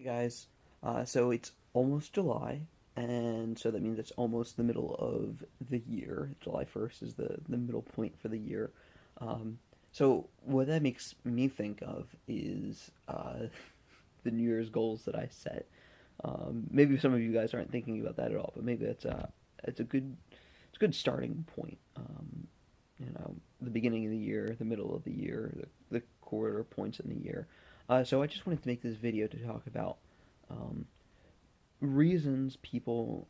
Hey guys, so it's almost July, and so that means it's almost the middle of the year. July 1st is the middle point for the year. Um, so what that makes me think of is the New Year's goals that I set. Maybe some of you guys aren't thinking about that at all, but maybe it's a good starting point. The beginning of the year, the middle of the year, the quarter points in the year. So I just wanted to make this video to talk about um, reasons people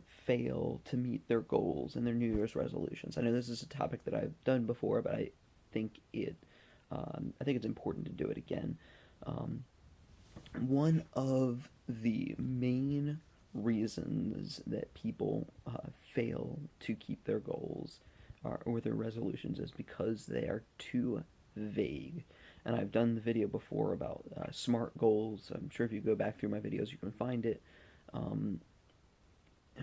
fail to meet their goals and their New Year's resolutions. I know this is a topic that I've done before, but think it I think it's important to do it again. Um, One of the main reasons that people fail to keep their goals or their resolutions is because they are too vague. And I've done the video before about SMART goals. I'm sure if you go back through my videos, you can find it. Um,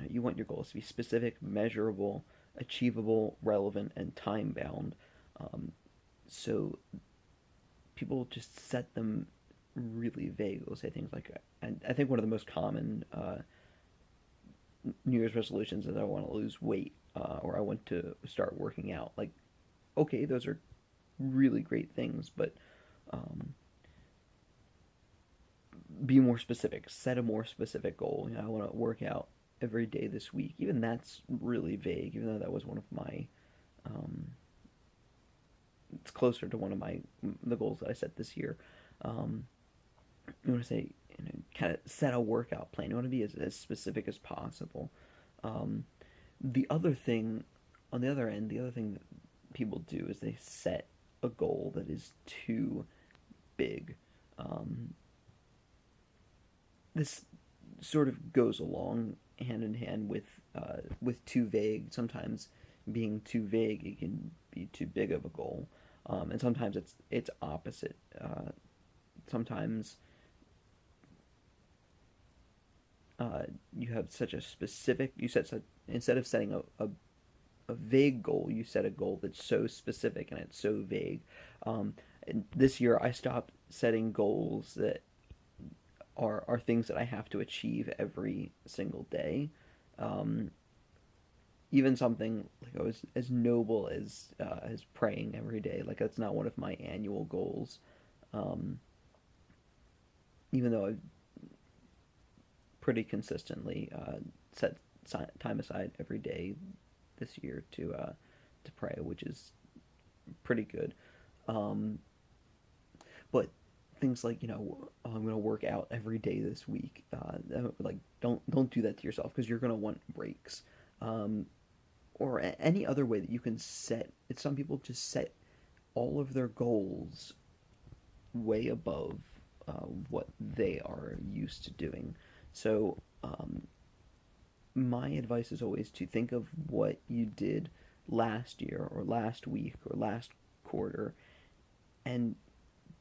you want your goals to be specific, measurable, achievable, relevant, and time bound. Um, so people just set them really vague. They'll say things like, I think one of the most common New Year's resolutions is I want to lose weight or I want to start working out. Like, okay, those are really great things, but um, be more specific. Set a more specific goal. I want to work out every day this week. Even that's really vague. Even though that was one of my, um, it's closer to one of my the goals that I set this year. Um, you want to say, kind of set a workout plan. You want to be as specific as possible. Um, the other thing, on the other end, the other thing that people do is they set a goal that is too big. Um, this sort of goes along hand in hand with too vague. Sometimes being too vague, it can be too big of a goal, and sometimes it's opposite. Sometimes you have such a specific. You set such instead of setting a vague goal, you set a goal that's so specific and it's so vague. And this year, I stopped setting goals that are things that I have to achieve every single day. Um, Even something like as noble as praying every day, like that's not one of my annual goals. Um, Even though I've pretty consistently set time aside every day this year to pray, which is pretty good. Um, but things like oh, I'm gonna work out every day this week. Like don't do that to yourself because you're gonna want breaks. Um, or any other way that you can set. It's some people just set all of their goals way above what they are used to doing. So my advice is always to think of what you did last year or last week or last quarter and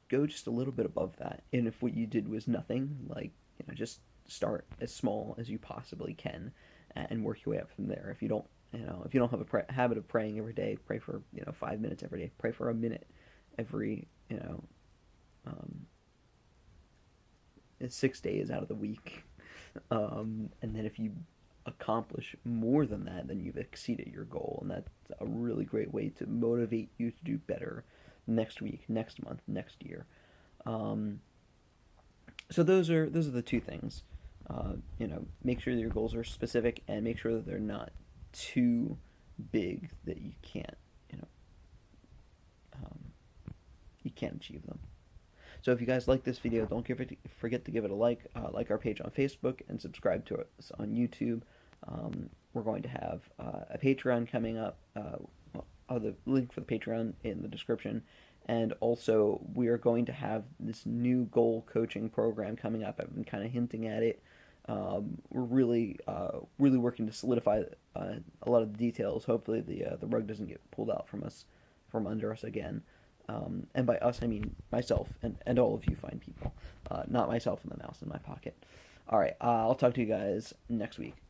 go just a little bit above that. And if what you did was nothing, like, just start as small as you possibly can and work your way up from there. If you don't have a habit of praying every day, pray for, 5 minutes every day. Pray for a minute every, um, 6 days out of the week. And then if you accomplish more than that, then you've exceeded your goal. And that's a really great way to motivate you to do better next week, next month, next year. Um, so those are the two things. Make sure that your goals are specific and make sure that they're not too big that you know, um, you can't achieve them. So if you guys like this video, don't forget to give it a like our page on Facebook, and subscribe to us on YouTube. We're going to have a Patreon coming up. The link for the Patreon in the description. And also, we are going to have this new goal coaching program coming up. I've been kind of hinting at it. We're really working to solidify a lot of the details. Hopefully, the rug doesn't get pulled out from under us again. And by us, I mean myself and all of you fine people, not myself and the mouse in my pocket. All right, I'll talk to you guys next week.